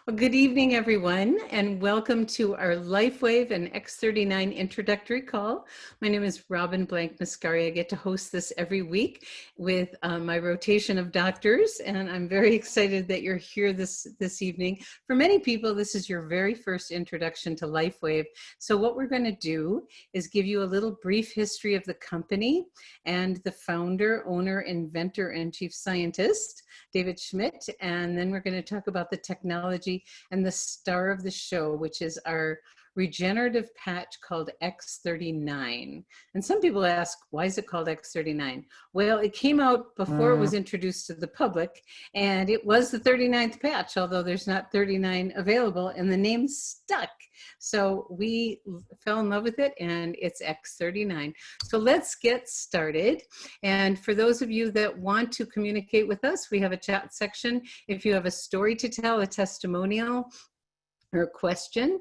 Well, good evening, everyone, and welcome to our Lifewave and X39 introductory call. My name is Robin Blank Mascari. I get to host this every week with my rotation of doctors, and I'm very excited that you're here this evening. For many people, this is your very first introduction to Lifewave. So what we're going to do is give you a little brief history of the company and the founder, owner, inventor, and chief scientist, David Schmidt, and then we're going to talk about the technology and the star of the show, which is our regenerative patch called X39. And some people ask, why is it called X39? Well, it came out before it was introduced to the public, and it was the 39th patch, although there's not 39 available, and the name stuck. So we fell in love with it, and it's X39. So let's get started. And for those of you that want to communicate with us, we have a chat section. If you have a story to tell, a testimonial, or a question,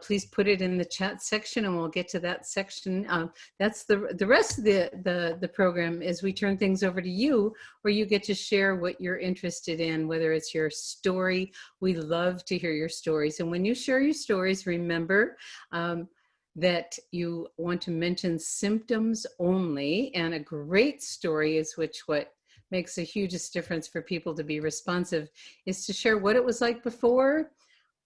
please put it in the chat section and we'll get to that section. That's the rest of the program is we turn things over to you where you get to share what you're interested in, whether it's your story. We love to hear your stories. And when you share your stories, remember that you want to mention symptoms only, and a great story is what makes the hugest difference for people to be responsive is to share what it was like before,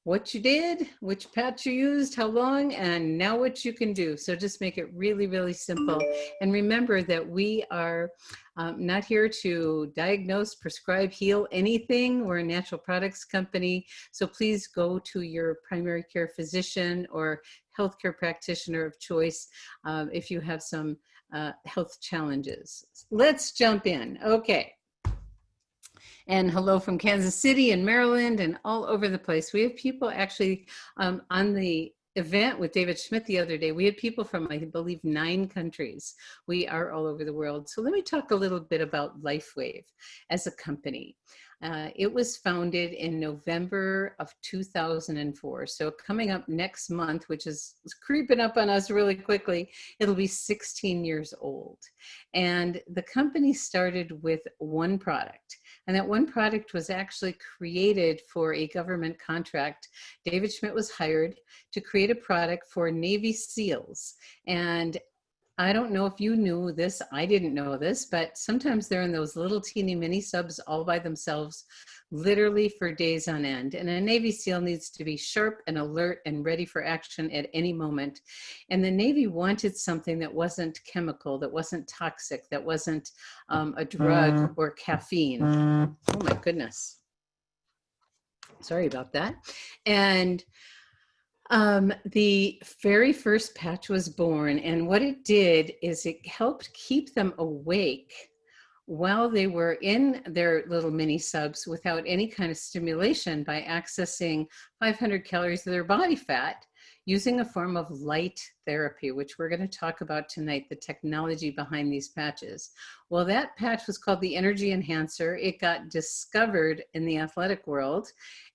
what you did, which patch you used, how long, and now what you can do. So just make it really, really simple. And remember that we are not here to diagnose, prescribe, heal anything. We're a natural products company. So please go to your primary care physician or healthcare practitioner of choice if you have some health challenges. Let's jump in. Okay. And hello from Kansas City and Maryland and all over the place. We have people actually on the event with David Schmidt the other day. We had people from, I believe, 9 countries. We are all over the world. So let me talk a little bit about Lifewave as a company. It was founded in November of 2004. So coming up next month, which is creeping up on us really quickly, it'll be 16 years old. And the company started with one product. And that one product was actually created for a government contract. David Schmidt was hired to create a product for Navy SEALs. And I don't know if you knew this, I didn't know this, but sometimes they're in those little teeny mini subs all by themselves, literally for days on end. And a Navy SEAL needs to be sharp and alert and ready for action at any moment. And the Navy wanted something that wasn't chemical, that wasn't toxic, that wasn't a drug or caffeine. Oh my goodness. Sorry about that. And the very first patch was born, and what it did is it helped keep them awake while they were in their little mini subs without any kind of stimulation by accessing 500 calories of their body fat using a form of light therapy, which we're going to talk about tonight, the technology behind these patches. Well, that patch was called the Energy Enhancer. It got discovered in the athletic world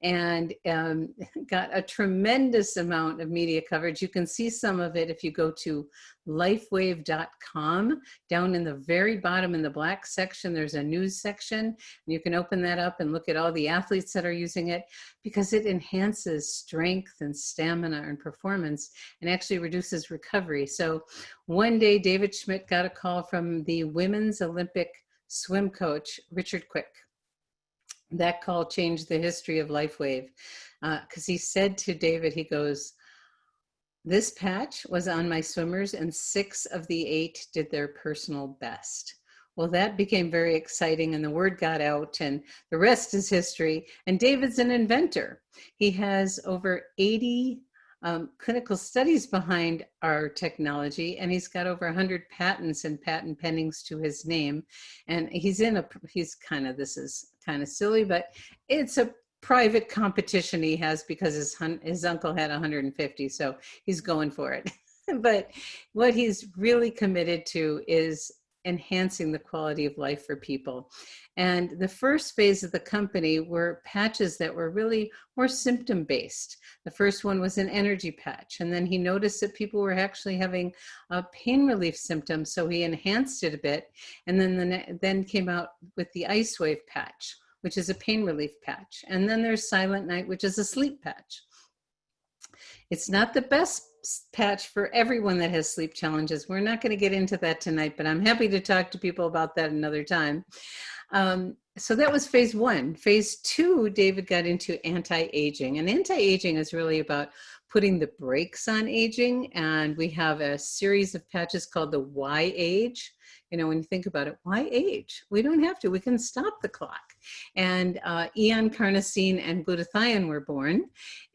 and got a tremendous amount of media coverage. You can see some of it if you go to lifewave.com. Down in the very bottom in the black section, there's a news section. And you can open that up and look at all the athletes that are using it because it enhances strength and stamina and performance and actually reduces recovery. So one day David Schmidt got a call from the women's Olympic swim coach, Richard Quick. That call changed the history of Lifewave because he said to David, he goes, "This patch was on my swimmers and 6 of the 8 did their personal best." Well, that became very exciting and the word got out and the rest is history. And David's an inventor. He has over 80 clinical studies behind our technology, and he's got over 100 patents and patent pendings to his name. And this is kind of silly, but it's a private competition he has because his uncle had 150, so he's going for it. But what he's really committed to is enhancing the quality of life for people. And the first phase of the company were patches that were really more symptom-based. The first one was an energy patch, and then he noticed that people were actually having pain relief symptoms, so he enhanced it a bit, and then came out with the Ice Wave patch, which is a pain relief patch. And then there's Silent Night, which is a sleep patch. It's not the best patch for everyone that has sleep challenges. We're not going to get into that tonight, but I'm happy to talk to people about that another time. So that was phase one. Phase two, David got into anti-aging. And anti-aging is really about putting the brakes on aging. And we have a series of patches called the Why Age. You know, when you think about it, why age? We don't have to. We can stop the clock. And eon, carnosine, and glutathione were born.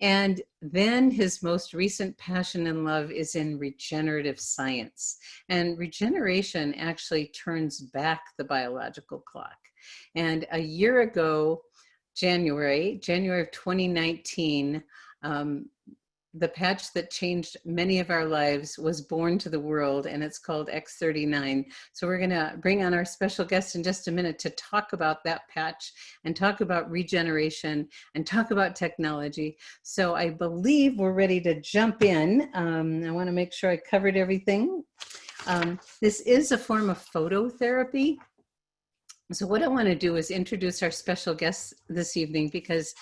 And then his most recent passion and love is in regenerative science. And regeneration actually turns back the biological clock. And a year ago, January of 2019, the patch that changed many of our lives was born to the world, and it's called X39. So we're going to bring on our special guest in just a minute to talk about that patch and talk about regeneration and talk about technology. So I believe we're ready to jump in. I want to make sure I covered everything. This is a form of phototherapy. So what I want to do is introduce our special guest this evening, because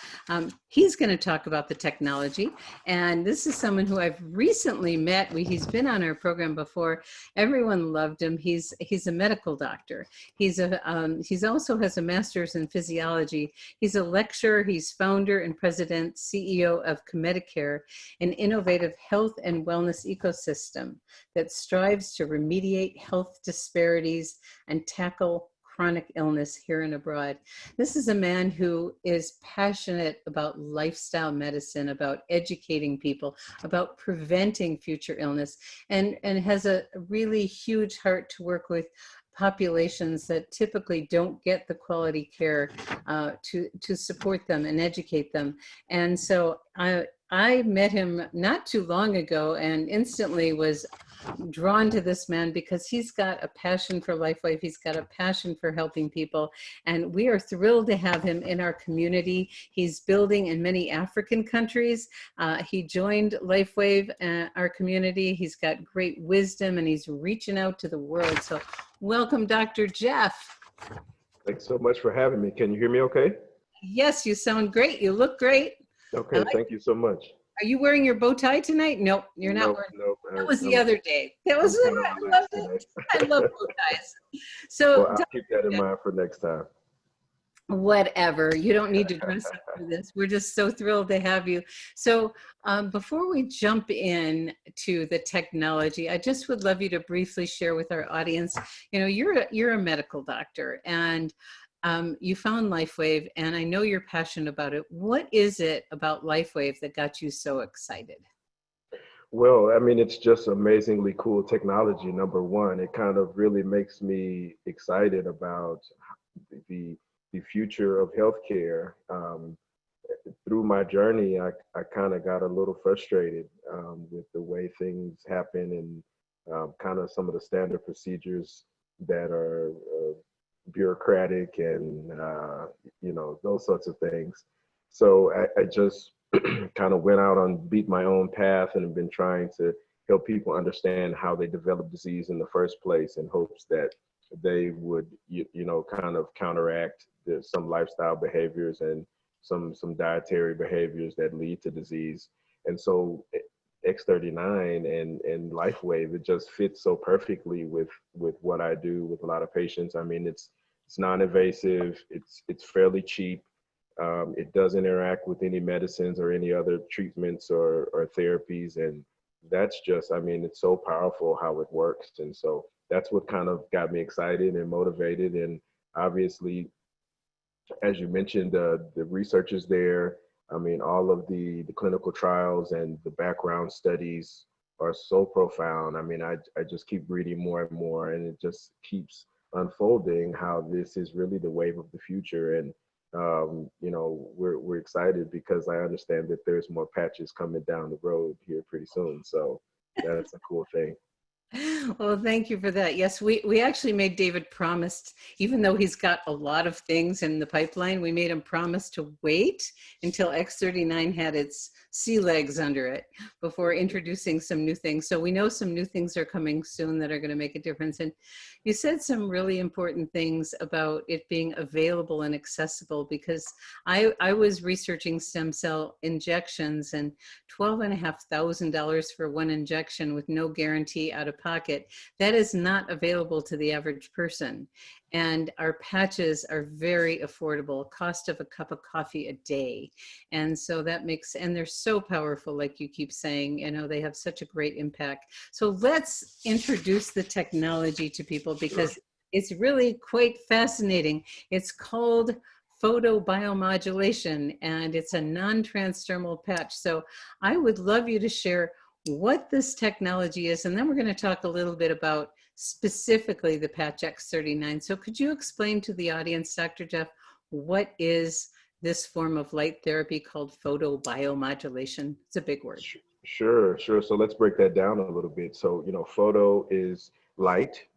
he's going to talk about the technology. And this is someone who I've recently met. He's been on our program before. Everyone loved him. He's a medical doctor. He's also has a master's in physiology. He's a lecturer. He's founder and president, CEO of Comedicare, an innovative health and wellness ecosystem that strives to remediate health disparities and tackle chronic illness here and abroad. This is a man who is passionate about lifestyle medicine, about educating people, about preventing future illness, and has a really huge heart to work with populations that typically don't get the quality care to support them and educate them. And so I met him not too long ago and instantly was drawn to this man because he's got a passion for Lifewave. He's got a passion for helping people. And we are thrilled to have him in our community. He's building in many African countries. He joined Lifewave, our community. He's got great wisdom and he's reaching out to the world. So welcome, Dr. Jeff. Thanks so much for having me. Can you hear me okay? Yes, you sound great. You look great. Okay, thank you so much. Are you wearing your bow tie tonight? Nope, you're not wearing. Nope. That was the other day. That was I love bow ties. So well, I'll keep that in mind for next time. Whatever. You don't need to dress up for this. We're just so thrilled to have you. So before we jump in to the technology, I just would love you to briefly share with our audience, you know, you're a medical doctor and you found Lifewave, and I know you're passionate about it. What is it about Lifewave that got you so excited? Well, I mean, it's just amazingly cool technology, number one. It kind of really makes me excited about the future of healthcare. Through my journey, I kind of got a little frustrated with the way things happen and kind of some of the standard procedures that are bureaucratic and you know, those sorts of things. So I just kind of went out on beat my own path and have been trying to help people understand how they develop disease in the first place, in hopes that they would you know, kind of counteract some lifestyle behaviors and some dietary behaviors that lead to disease. And so X39 and Lifewave, it just fits so perfectly with what I do with a lot of patients. I mean, it's non-invasive, it's fairly cheap. It doesn't interact with any medicines or any other treatments or therapies. And that's just, I mean, it's so powerful how it works. And so that's what kind of got me excited and motivated. And obviously, as you mentioned, the research is there. I mean, all of the clinical trials and the background studies are so profound. I mean, I just keep reading more and more, and it just keeps unfolding how this is really the wave of the future. And you know, we're excited because I understand that there's more patches coming down the road here pretty soon. So that's a cool thing. Well, thank you for that. Yes, we actually made David promised, even though he's got a lot of things in the pipeline, we made him promise to wait until X39 had its sea legs under it before introducing some new things. So we know some new things are coming soon that are going to make a difference. And you said some really important things about it being available and accessible, because I was researching stem cell injections, and $12,500 for one injection with no guarantee out of pocket. That is not available to the average person. And our patches are very affordable, cost of a cup of coffee a day. And so that makes, and they're so powerful, like you keep saying, you know, they have such a great impact. So let's introduce the technology to people, Sure. because it's really quite fascinating. It's called photobiomodulation, and it's a non-transdermal patch. So I would love you to share what this technology is, and then we're going to talk a little bit about specifically the patch X39. So could you explain to the audience, Dr. Jeff, what is this form of light therapy called photobiomodulation? It's a big word. Sure, sure. So let's break that down a little bit. So, photo is light,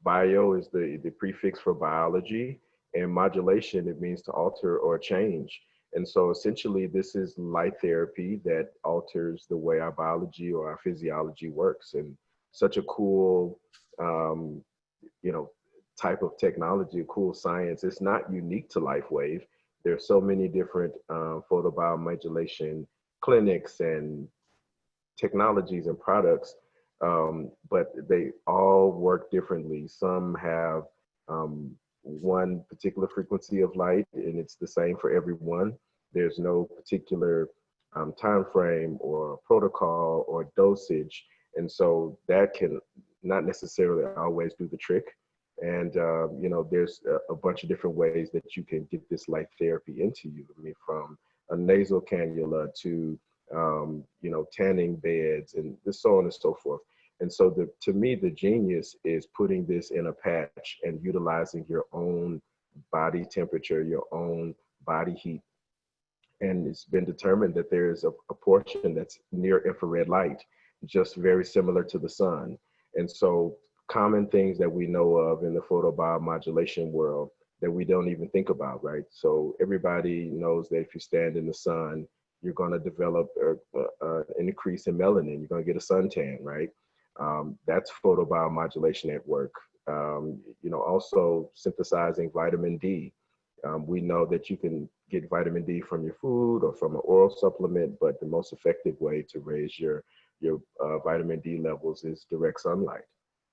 bio is the prefix for biology, and modulation, it means to alter or change. And so essentially, this is light therapy that alters the way our biology or our physiology works. And such a cool, um, you know, type of technology, a cool science. It's not unique to Lifewave. There's so many different photobiomodulation clinics and technologies and products, but they all work differently. Some have one particular frequency of light, and it's the same for everyone. There's no particular time frame or protocol or dosage, and so that can not necessarily always do the trick. And there's a bunch of different ways that you can get this light therapy into you. I mean, from a nasal cannula to tanning beds and so on and so forth. And so to me, the genius is putting this in a patch and utilizing your own body temperature, your own body heat. And it's been determined that there is a portion that's near infrared light, just very similar to the sun. And so common things that we know of in the photobiomodulation world that we don't even think about, right? So everybody knows that if you stand in the sun, you're going to develop an increase in melanin. You're going to get a suntan, right? That's photobiomodulation at work. Also synthesizing vitamin D. We know that you can get vitamin D from your food or from an oral supplement, but the most effective way to raise your vitamin D levels is direct sunlight.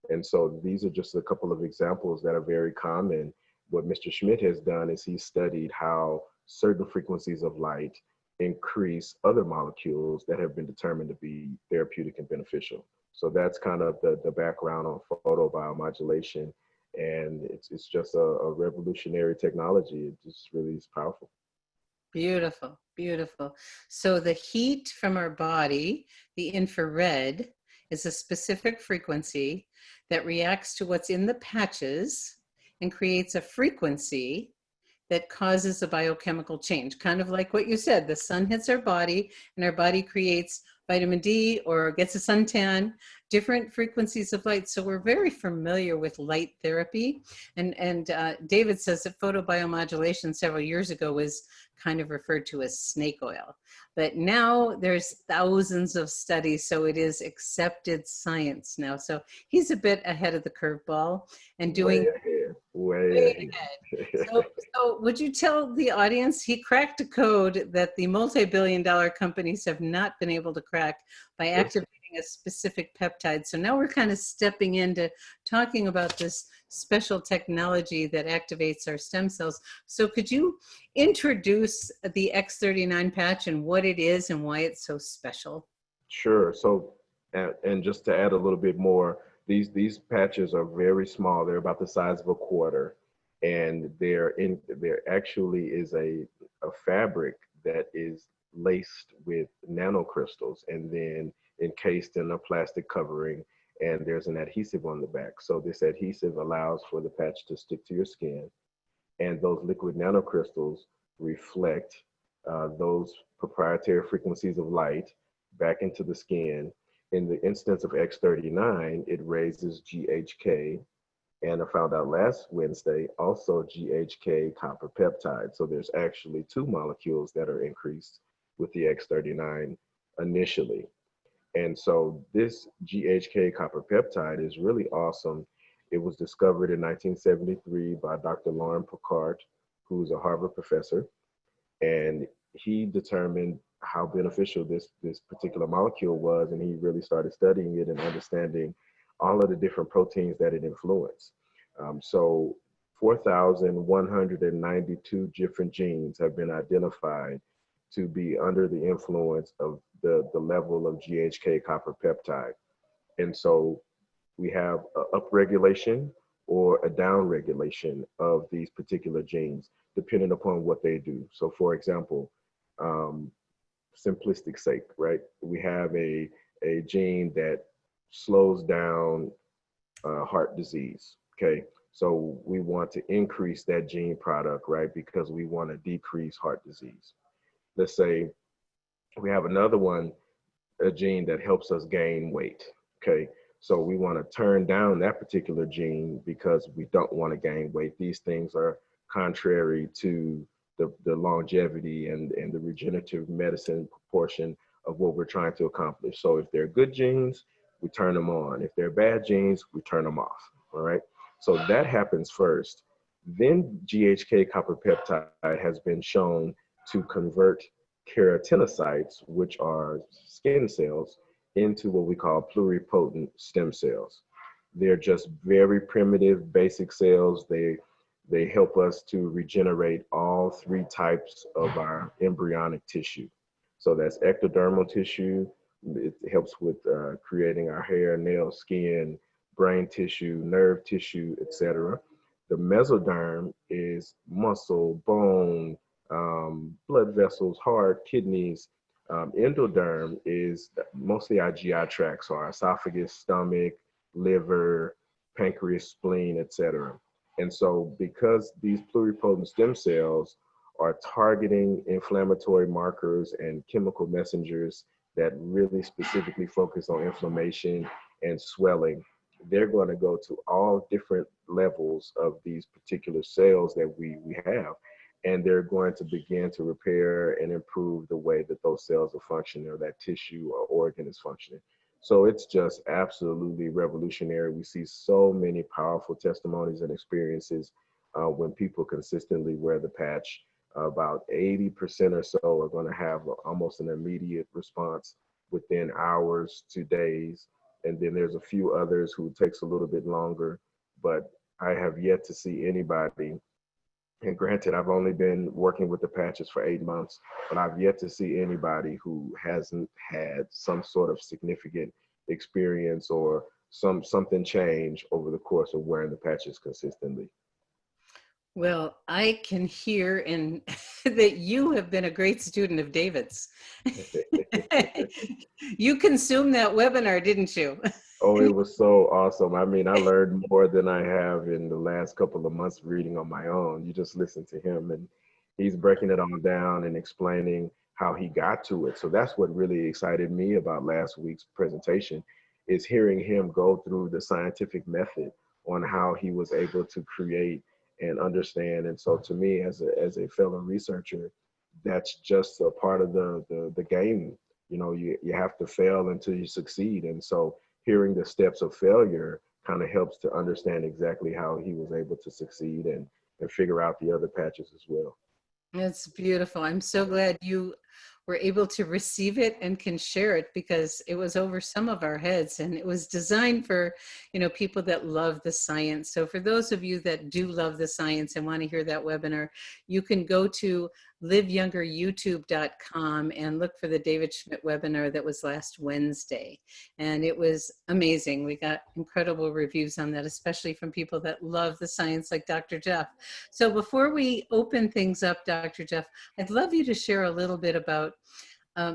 And so these are just a couple of examples that are very common. What Mr. Schmidt has done is he studied how certain frequencies of light increase other molecules that have been determined to be therapeutic and beneficial. So that's kind of the background on photobiomodulation. And it's just a revolutionary technology. It just really is powerful. Beautiful, beautiful. So the heat from our body, the infrared, is a specific frequency that reacts to what's in the patches and creates a frequency that causes a biochemical change. Kind of like what you said, the sun hits our body and our body creates vitamin D or gets a suntan, different frequencies of light. So we're very familiar with light therapy. And David says that photobiomodulation several years ago was kind of referred to as snake oil. But now there's thousands of studies, so it is accepted science now. So he's a bit ahead of the curveball and doing Way ahead, way way ahead. ahead. So would you tell the audience he cracked a code that the multi-billion-dollar companies have not been able to crack by Sure. activating a specific peptide? So now we're kind of stepping into talking about this special technology that activates our stem cells. So could you introduce the X39 patch and what it is and why it's so special? Sure. So, and just to add a little bit more, these patches are very small. They're about the size of a quarter, and there actually is a fabric that is laced with nanocrystals and then encased in a plastic covering, and there's an adhesive on the back. So this adhesive allows for the patch to stick to your skin, and those liquid nanocrystals reflect those proprietary frequencies of light back into the skin. In the instance of X39, it raises GHK, and I found out last Wednesday also GHK copper peptide. So there's actually two molecules that are increased with the X39 initially. And so this GHK copper peptide is really awesome. It was discovered in 1973 by Dr. Lauren Picard, who's a Harvard professor, and he determined how beneficial this particular molecule was, and he really started studying it and understanding all of the different proteins that it influenced. So 4,192 different genes have been identified to be under the influence of the level of GHK copper peptide. And so we have upregulation or a downregulation of these particular genes, depending upon what they do. So for example, um, simplistic sake, right? We have a gene that slows down heart disease, okay? So we want to increase that gene product, right? Because we want to decrease heart disease. Let's say we have another one, a gene that helps us gain weight. Okay. So we want to turn down that particular gene because we don't want to gain weight. These things are contrary to the longevity and the regenerative medicine portion of what we're trying to accomplish. So if they're good genes, we turn them on. If they're bad genes, we turn them off. All right. So that happens first. Then GHK copper peptide has been shown to convert keratinocytes, which are skin cells, into what we call pluripotent stem cells. They're just very primitive, basic cells. They help us to regenerate all three types of our embryonic tissue. So that's ectodermal tissue. It helps with creating our hair, nails, skin, brain tissue, nerve tissue, etc. The mesoderm is muscle, bone, blood vessels, heart, kidneys. Endoderm is mostly our GI tract, so our esophagus, stomach, liver, pancreas, spleen, etc. And so because these pluripotent stem cells are targeting inflammatory markers and chemical messengers that really specifically focus on inflammation and swelling, they're going to go to all different levels of these particular cells that we have, and they're going to begin to repair and improve the way that those cells are functioning or that tissue or organ is functioning. So it's just absolutely revolutionary. We see so many powerful testimonies and experiences when people consistently wear the patch. About 80% or so are going to have almost an immediate response within hours to days. And then there's a few others who it takes a little bit longer, but I have yet to see anybody. And granted, I've only been working with the patches for 8 months, but I've yet to see anybody who hasn't had some sort of significant experience or something change over the course of wearing the patches consistently. Well, I can hear in that you have been a great student of David's. You consumed that webinar, didn't you? Oh, it was so awesome. I mean, I learned more than I have in the last couple of months reading on my own. You just listen to him and he's breaking it all down and explaining how he got to it. So that's what really excited me about last week's presentation, is hearing him go through the scientific method on how he was able to create and understand. And so to me, as a fellow researcher, that's just a part of the game. You know, you have to fail until you succeed. And so hearing the steps of failure kind of helps to understand exactly how he was able to succeed and figure out the other patches as well. That's beautiful. I'm so glad you were able to receive it and can share it, because it was over some of our heads and it was designed for, people that love the science. So for those of you that do love the science and want to hear that webinar, you can go to liveyoungeryoutube.com and look for the David Schmidt webinar that was last Wednesday. And it was amazing. We got incredible reviews on that, especially from people that love the science like Dr. Jeff. So before we open things up, Dr. Jeff, I'd love you to share a little bit about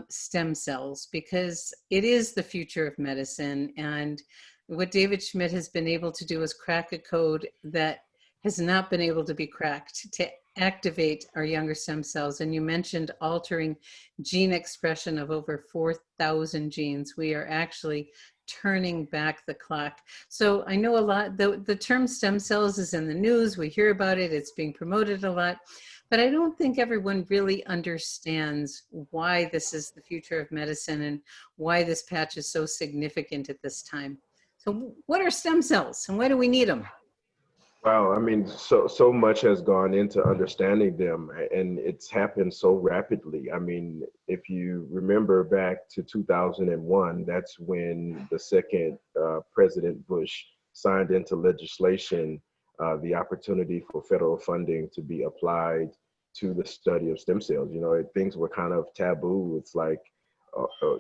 stem cells, because it is the future of medicine. And what David Schmidt has been able to do is crack a code that has not been able to be cracked to activate our younger stem cells. And you mentioned altering gene expression of over 4,000 genes. We are actually turning back the clock. So I know a lot, the term stem cells is in the news. We hear about it. It's being promoted a lot. But I don't think everyone really understands why this is the future of medicine and why this patch is so significant at this time. So what are stem cells and why do we need them? Wow, I mean, so much has gone into understanding them, and it's happened so rapidly. I mean, if you remember back to 2001, that's when the second President Bush signed into legislation the opportunity for federal funding to be applied to the study of stem cells. You know, things were kind of taboo. It's like,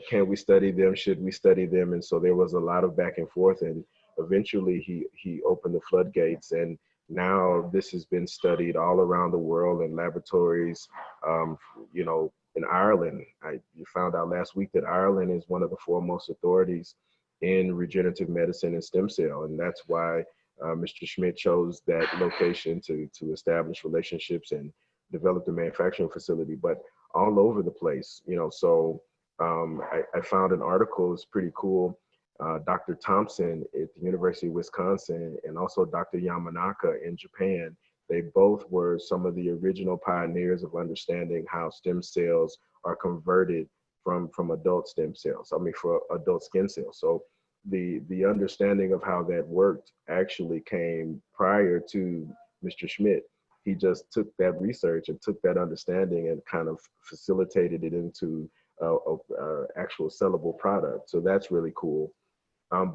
can we study them? Should we study them? And so there was a lot of back and forth, and eventually he opened the floodgates, and now this has been studied all around the world in laboratories. You know, in Ireland, you found out last week that Ireland is one of the foremost authorities in regenerative medicine and stem cell, and that's why Mr. Schmidt chose that location to establish relationships and develop the manufacturing facility. But all over the place, you know. So I found an article. It's pretty cool. Dr. Thompson at the University of Wisconsin and also Dr. Yamanaka in Japan, they both were some of the original pioneers of understanding how stem cells are converted from adult stem cells, for adult skin cells. So the understanding of how that worked actually came prior to Mr. Schmidt. He just took that research and took that understanding and kind of facilitated it into actual sellable product. So that's really cool.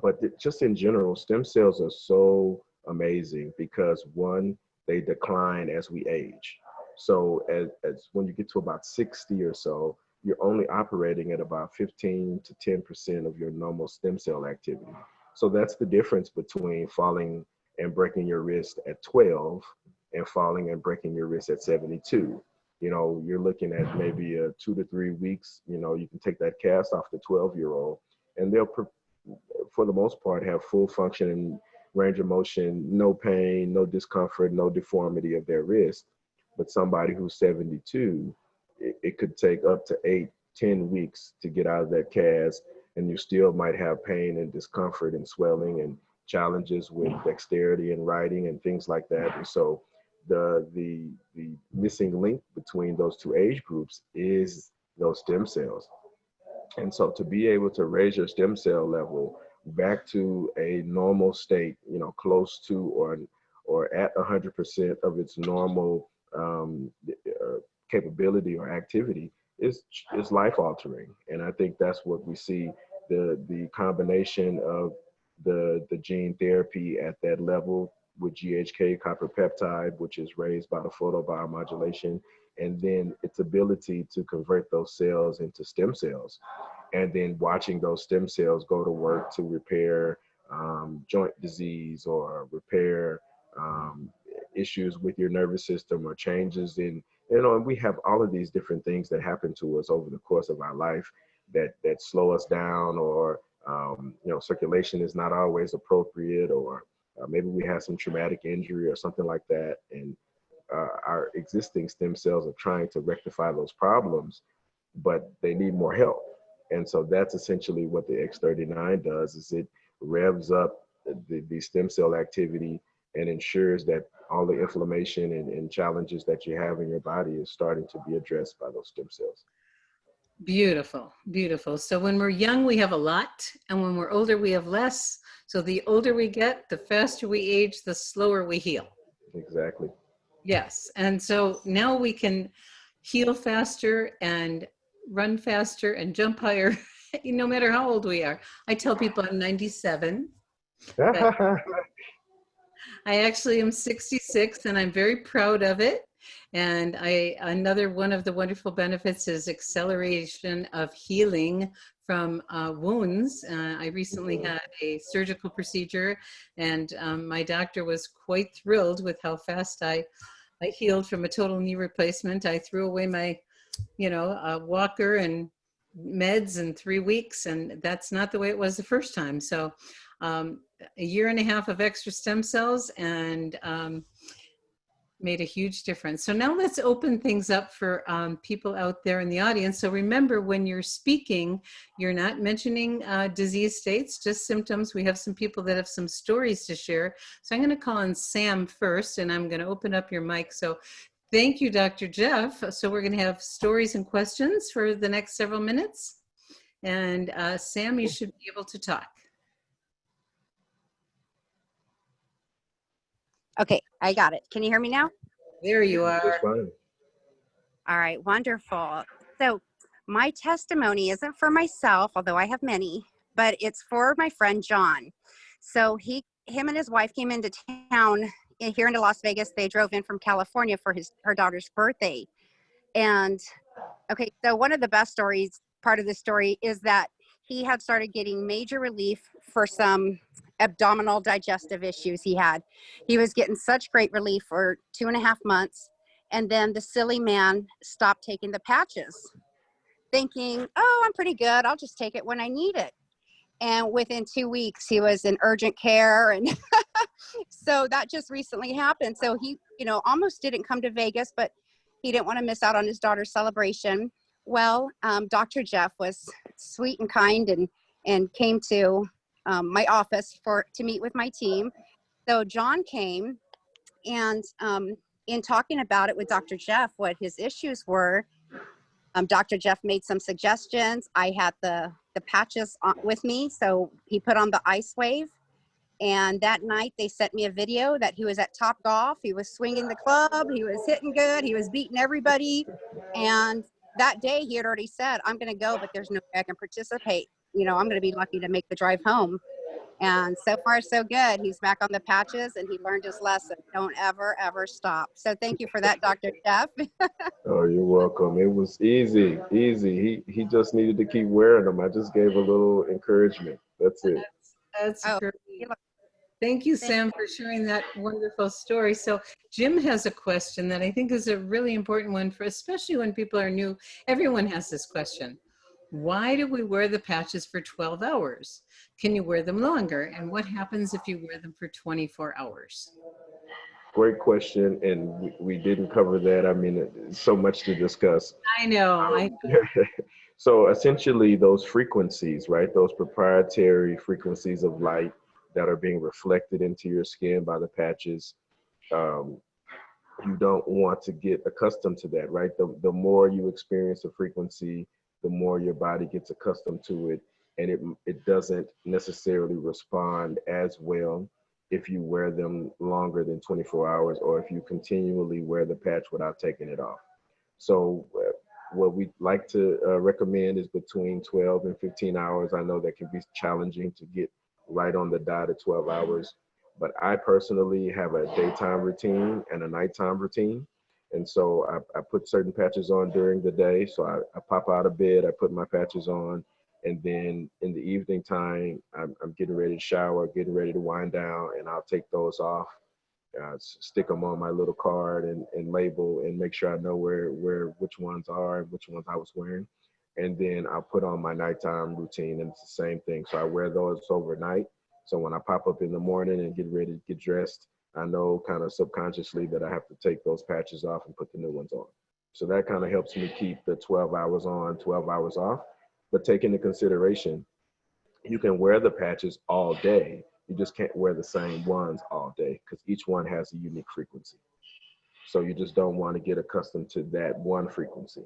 But just in general, stem cells are so amazing because one, they decline as we age. So as when you get to about 60 or so, you're only operating at about 15 to 10% of your normal stem cell activity. So that's the difference between falling and breaking your wrist at 12 and falling and breaking your wrist at 72. You know, you're looking at maybe 2 to 3 weeks. You know, you can take that cast off the 12-year-old and they'll for the most part, have full function and range of motion, no pain, no discomfort, no deformity of their wrist. But somebody who's 72, it could take up to 8, 10 weeks to get out of that cast, and you still might have pain and discomfort and swelling and challenges with dexterity and writing and things like that. And so the missing link between those two age groups is those stem cells. And so to be able to raise your stem cell level back to a normal state, you know, close to or at 100% of its normal capability or activity is life altering. And I think that's what we see, the combination of the gene therapy at that level with GHK copper peptide, which is raised by the photobiomodulation, and then its ability to convert those cells into stem cells, and then watching those stem cells go to work to repair joint disease or repair issues with your nervous system or changes in, you know, and we have all of these different things that happen to us over the course of our life that slow us down, or you know, circulation is not always appropriate, or maybe we have some traumatic injury or something like that, and our existing stem cells are trying to rectify those problems, but they need more help. And so that's essentially what the X39 does, is it revs up the stem cell activity and ensures that all the inflammation and challenges that you have in your body is starting to be addressed by those stem cells. Beautiful, beautiful. So when we're young, we have a lot, and when we're older, we have less. So the older we get, the faster we age, the slower we heal. Exactly. Yes. And so now we can heal faster and run faster and jump higher, no matter how old we are. I tell people I'm 97. I actually am 66, and I'm very proud of it. And another one of the wonderful benefits is acceleration of healing from wounds. I recently had a surgical procedure, and my doctor was quite thrilled with how fast I healed from a total knee replacement. I threw away my, walker and meds in 3 weeks, and that's not the way it was the first time. So a year and a half of extra stem cells, and made a huge difference. So now let's open things up for people out there in the audience. So remember, when you're speaking, you're not mentioning disease states, just symptoms. We have some people that have some stories to share. So I'm going to call on Sam first, and I'm going to open up your mic. So thank you, Dr. Jeff. So we're going to have stories and questions for the next several minutes. And Sam, you should be able to talk. Okay, I got it. Can you hear me now? There you are. Just fine. All right, wonderful. So my testimony isn't for myself, although I have many, but it's for my friend John. So him and his wife came into town here into Las Vegas. They drove in from California for her daughter's birthday. And okay, so one of the best stories, part of the story, is that he had started getting major relief for some abdominal digestive issues he had. He was getting such great relief for 2.5 months. And then the silly man stopped taking the patches, thinking, oh, I'm pretty good. I'll just take it when I need it. And within 2 weeks, he was in urgent care. And so that just recently happened. So he, almost didn't come to Vegas, but he didn't want to miss out on his daughter's celebration. Well, Dr. Jeff was sweet and kind and came to my office to meet with my team. So John came, and in talking about it with Dr. Jeff, what his issues were, Dr. Jeff made some suggestions. I had the patches with me, so he put on the Lifewave. And that night they sent me a video that he was at Top Golf. He was swinging the club. He was hitting good. He was beating everybody. And that day he had already said, I'm going to go, but there's no way I can participate. I'm going to be lucky to make the drive home. And so far, so good. He's back on the patches, and he learned his lesson. Don't ever, ever stop. So thank you for that, Dr. Jeff. Oh, you're welcome. It was easy. He just needed to keep wearing them. I just gave a little encouragement. That's it. That's great. Thank you, Sam, for sharing that wonderful story. So Jim has a question that I think is a really important one for, especially when people are new. Everyone has this question. Why do we wear the patches for 12 hours? Can you wear them longer? And what happens if you wear them for 24 hours? Great question. And we didn't cover that. I mean, so much to discuss. I know. So essentially those frequencies, right? Those proprietary frequencies of light that are being reflected into your skin by the patches, you don't want to get accustomed to that, right? The more you experience the frequency, the more your body gets accustomed to it, and it doesn't necessarily respond as well if you wear them longer than 24 hours or if you continually wear the patch without taking it off. So what we like to recommend is between 12 and 15 hours. I know that can be challenging to get right on the dot at 12 hours, but I personally have a daytime routine and a nighttime routine. And so I put certain patches on during the day. So I pop out of bed, I put my patches on, and then in the evening time, I'm getting ready to shower, getting ready to wind down, and I'll take those off, stick them on my little card and label and make sure I know where which ones are and which ones I was wearing. And then I'll put on my nighttime routine, and it's the same thing. So I wear those overnight. So when I pop up in the morning and get ready to get dressed, I know kind of subconsciously that I have to take those patches off and put the new ones on. So that kind of helps me keep the 12 hours on, 12 hours off. But take into consideration, you can wear the patches all day. You just can't wear the same ones all day because each one has a unique frequency. So you just don't want to get accustomed to that one frequency.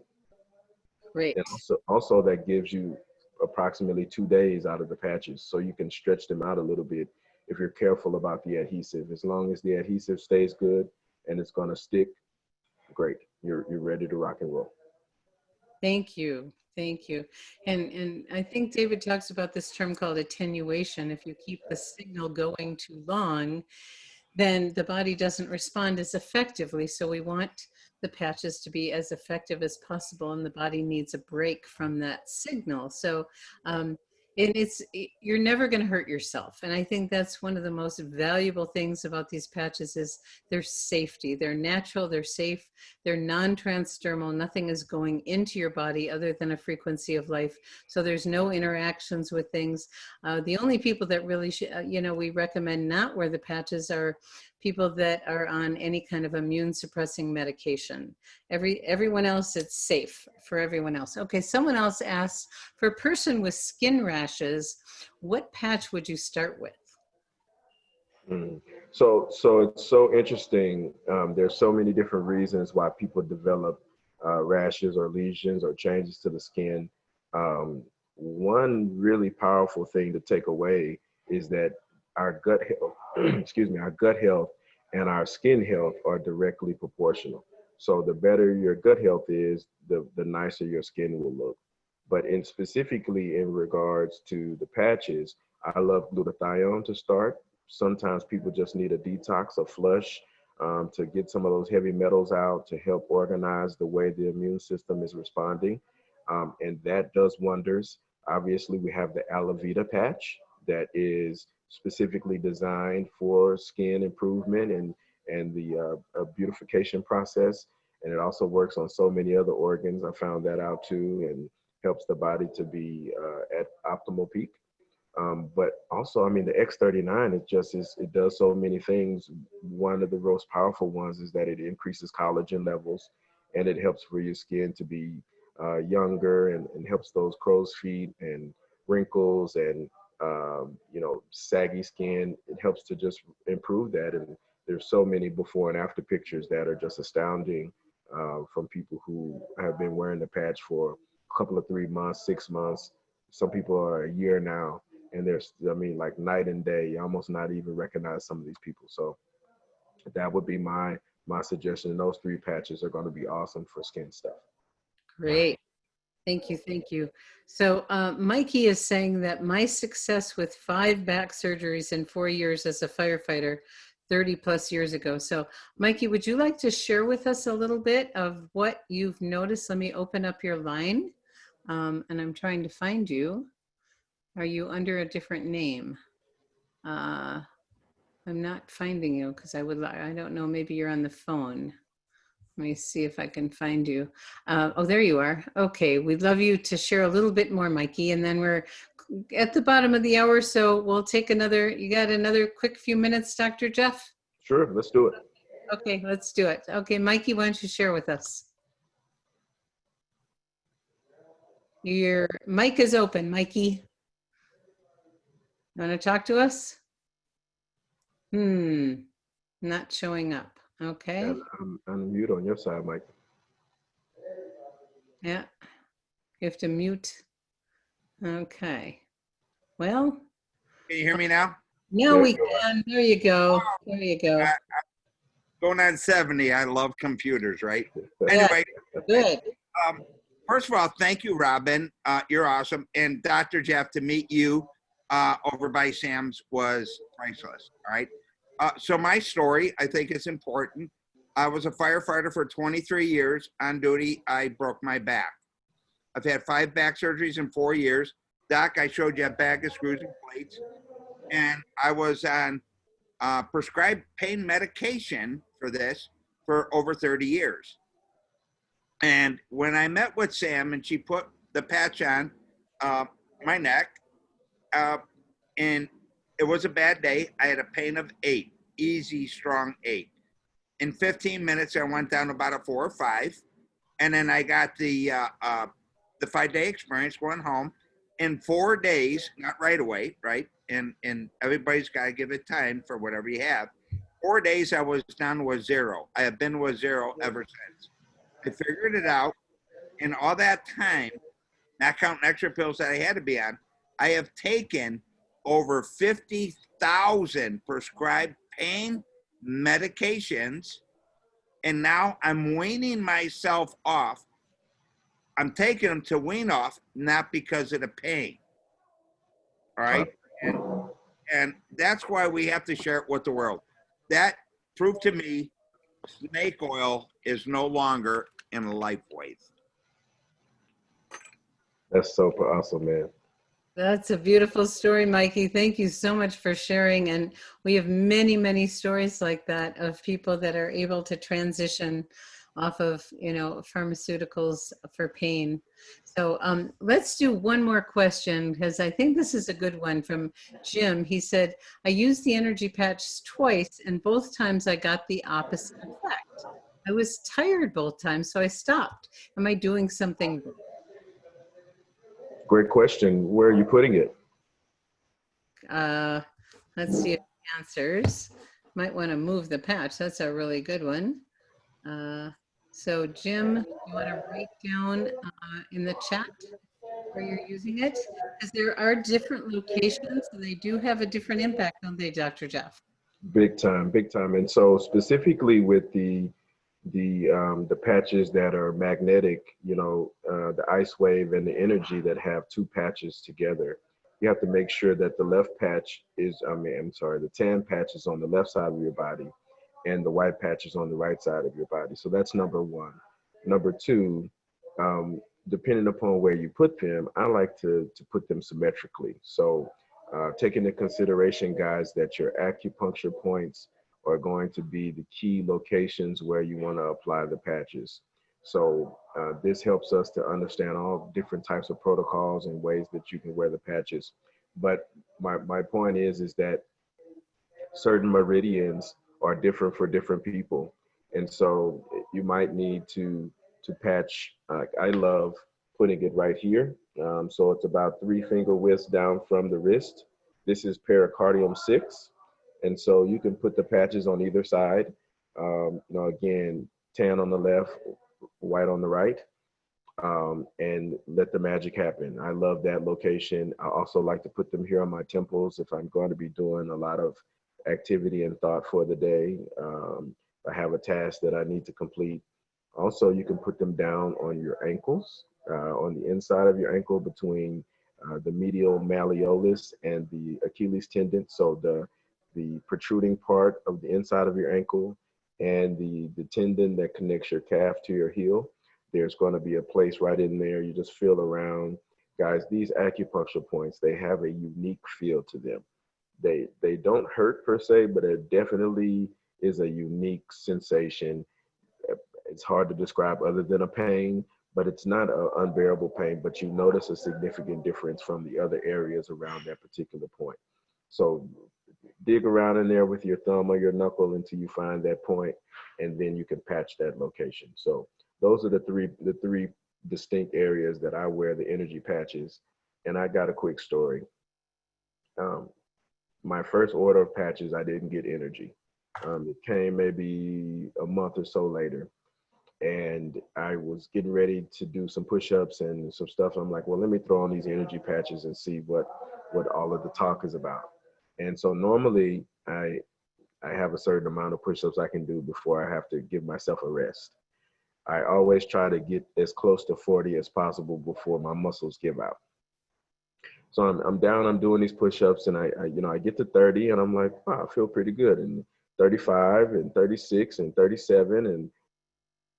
Great. And also that gives you approximately 2 days out of the patches, so you can stretch them out a little bit if you're careful about the adhesive. As long as the adhesive stays good and it's going to stick, great. You're ready to rock and roll. Thank you. Thank you. And I think David talks about this term called attenuation. If you keep the signal going too long, then the body doesn't respond as effectively. So we want the patches to be as effective as possible, and the body needs a break from that signal. So and you're never going to hurt yourself. And I think that's one of the most valuable things about these patches is their safety. They're natural, they're safe, they're non-transdermal. Nothing is going into your body other than a frequency of life. So there's no interactions with things. The only people that really we recommend not wear the patches are people that are on any kind of immune suppressing medication. Everyone else, it's safe for everyone else. Okay, someone else asked, for a person with skin rashes, what patch would you start with? Mm. So it's so interesting. There's so many different reasons why people develop rashes or lesions or changes to the skin. One really powerful thing to take away is that our gut health, excuse me, our gut health and our skin health are directly proportional. So the better your gut health is, the nicer your skin will look. But in specifically in regards to the patches, I love glutathione to start. Sometimes people just need a detox, a flush, to get some of those heavy metals out to help organize the way the immune system is responding. And that does wonders. Obviously, we have the aloe vera patch that is specifically designed for skin improvement and the beautification process. And it also works on so many other organs. I found that out too, and helps the body to be at optimal peak. But also, I mean, the X39, it does so many things. One of the most powerful ones is that it increases collagen levels, and it helps for your skin to be younger, and helps those crow's feet and wrinkles and saggy skin. It helps to just improve that. And there's so many before and after pictures that are just astounding, from people who have been wearing the patch for a couple of 3 months, 6 months. Some people are a year now, and there's, I mean, like night and day. You almost not even recognize some of these people. So that would be my suggestion. And those 3 patches are going to be awesome for skin stuff. Great. Thank you. Thank you. So Mikey is saying that my success with 5 back surgeries in 4 years as a firefighter 30 plus years ago. So Mikey, would you like to share with us a little bit of what you've noticed? Let me open up your line. And I'm trying to find you. Are you under a different name? I'm not finding you because I don't know, maybe you're on the phone. Let me see if I can find you. Oh, there you are. Okay, we'd love you to share a little bit more, Mikey, and then we're at the bottom of the hour, so we'll take you got another quick few minutes, Dr. Jeff? Sure, let's do it. Okay, let's do it. Okay, Mikey, why don't you share with us? Your mic is open, Mikey. You want to talk to us? Not showing up. Okay. And I'm unmute on your side, Mike. Yeah, you have to mute. Okay. Well. Can you hear me now? Now we can. There you go. There you go. Going on 70. I love computers, right? Yeah, Anyway, good. First of all, thank you, Robin. You're awesome. And Dr. Jeff, to meet you over by Sam's was priceless. All right. So my story, I think, is important. I was a firefighter for 23 years. On duty, I broke my back. I've had 5 back surgeries in 4 years. Doc, I showed you a bag of screws and plates. And I was on prescribed pain medication for this for over 30 years. And when I met with Sam and she put the patch on my neck, and it was a bad day. I had a pain of 8, easy, strong 8. In 15 minutes, I went down about a 4 or 5. And then I got the 5-day experience going home. In 4 days, not right away, right? And everybody's got to give it time for whatever you have. 4 days, I was down with 0. I have been with 0 ever since. I figured it out. In all that time, not counting extra pills that I had to be on, I have taken over 50,000 prescribed pain medications, and now I'm weaning myself off. I'm taking them to wean off, not because of the pain. All right? And that's why we have to share it with the world. That proved to me snake oil is no longer in Lifewave. That's super awesome, man. That's a beautiful story, Mikey. Thank you so much for sharing. And we have many, many stories like that of people that are able to transition off of, pharmaceuticals for pain. So let's do one more question, because I think this is a good one from Jim. He said, I used the energy patch twice, and both times I got the opposite effect. I was tired both times, so I stopped. Am I doing something wrong? Great question. Where are you putting it? Let's see if it answers. Might want to move the patch. That's a really good one. So Jim, you want to write down in the chat where you're using it? Because there are different locations, and they do have a different impact, don't they, Dr. Jeff? Big time, big time. And so specifically with the patches that are magnetic, the ice wave and the energy that have two patches together, you have to make sure that the left patch is, the tan patch is on the left side of your body and the white patch is on the right side of your body. So that's number one. Number two, depending upon where you put them, I like to put them symmetrically. So take into consideration, guys, that your acupuncture points are going to be the key locations where you want to apply the patches. So this helps us to understand all different types of protocols and ways that you can wear the patches. But my point is that certain meridians are different for different people. And so you might need to patch, I love putting it right here. So it's about 3 finger widths down from the wrist. This is pericardium 6. And so you can put the patches on either side. Again, tan on the left, white on the right, and let the magic happen. I love that location. I also like to put them here on my temples if I'm going to be doing a lot of activity and thought for the day. I have a task that I need to complete. Also, you can put them down on your ankles, on the inside of your ankle between the medial malleolus and the Achilles tendon. So the protruding part of the inside of your ankle and the tendon that connects your calf to your heel. There's going to be a place right in there. You just feel around. Guys, these acupuncture points, they have a unique feel to them. They don't hurt per se, but it definitely is a unique sensation. It's hard to describe other than a pain, but it's not an unbearable pain, but you notice a significant difference from the other areas around that particular point. So dig around in there with your thumb or your knuckle until you find that point, and then you can patch that location. So those are the three distinct areas that I wear the energy patches. And I got a quick story. My first order of patches, I didn't get energy. It came maybe a month or so later, and I was getting ready to do some push-ups and some stuff. I'm like, well, let me throw on these energy patches and see what all of the talk is about. And so normally I have a certain amount of push-ups I can do before I have to give myself a rest. I always try to get as close to 40 as possible before my muscles give out. So I'm down, I'm doing these push-ups, and I get to 30 and I'm like, wow, I feel pretty good. And 35 and 36 and 37, and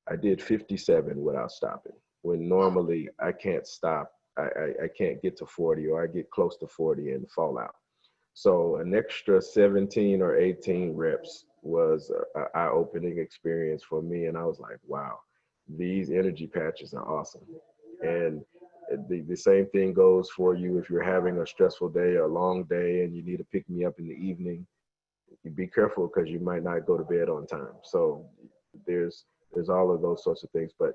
I did 57 without stopping. When normally I can't stop, I can't get to 40, or I get close to 40 and fall out. So an extra 17 or 18 reps was an eye-opening experience for me. And I was like, wow, these energy patches are awesome. And the same thing goes for you if you're having a stressful day, a long day, and you need to pick me up in the evening. You be careful, because you might not go to bed on time. So there's all of those sorts of things. But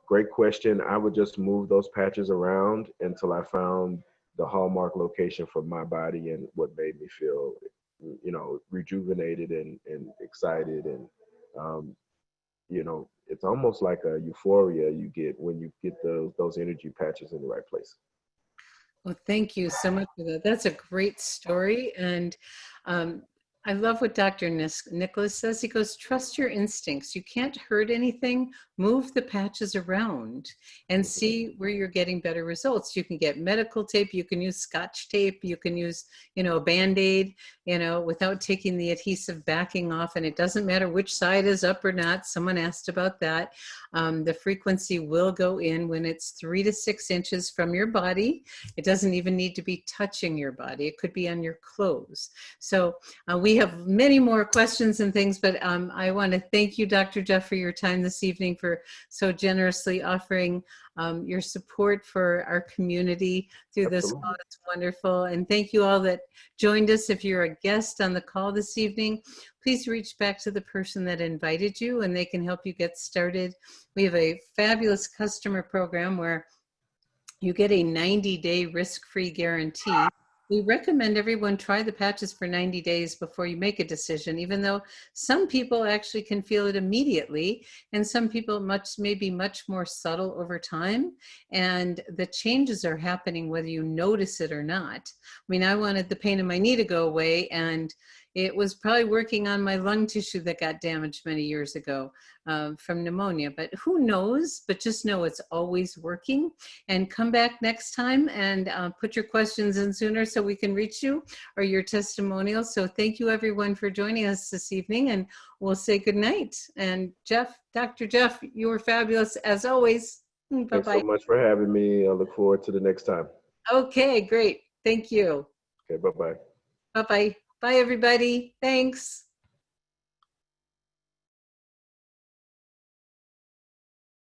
great question. I would just move those patches around until I found the hallmark location for my body and what made me feel, rejuvenated and excited. And, it's almost like a euphoria you get when you get those energy patches in the right place. Well, thank you so much for that. That's a great story. And I love what Dr. Nicholas says. He goes, trust your instincts. You can't hurt anything. Move the patches around and see where you're getting better results. You can get medical tape. You can use Scotch tape. You can use, a Band-Aid, without taking the adhesive backing off. And it doesn't matter which side is up or not. Someone asked about that. The frequency will go in when it's 3 to 6 inches from your body. It doesn't even need to be touching your body. It could be on your clothes. So we have many more questions and things, but I want to thank you, Dr. Jeff, for your time this evening, for so generously offering your support for our community through this Absolutely. call. It's wonderful. And thank you all that joined us. If you're a guest on the call this evening, please reach back to the person that invited you and they can help you get started. We have a fabulous customer program where you get a 90-day risk-free guarantee. We recommend everyone try the patches for 90 days before you make a decision, even though some people actually can feel it immediately, and some people may be much more subtle over time, and the changes are happening whether you notice it or not. I mean, I wanted the pain in my knee to go away, and it was probably working on my lung tissue that got damaged many years ago from pneumonia, but who knows? But just know it's always working. And come back next time and put your questions in sooner so we can reach you, or your testimonial. So thank you everyone for joining us this evening, and we'll say good night. And Jeff, Dr. Jeff, you were fabulous as always. Bye-bye. Thanks so much for having me. I look forward to the next time. Okay, great. Thank you. Okay, bye-bye. Bye-bye. Bye, everybody. Thanks.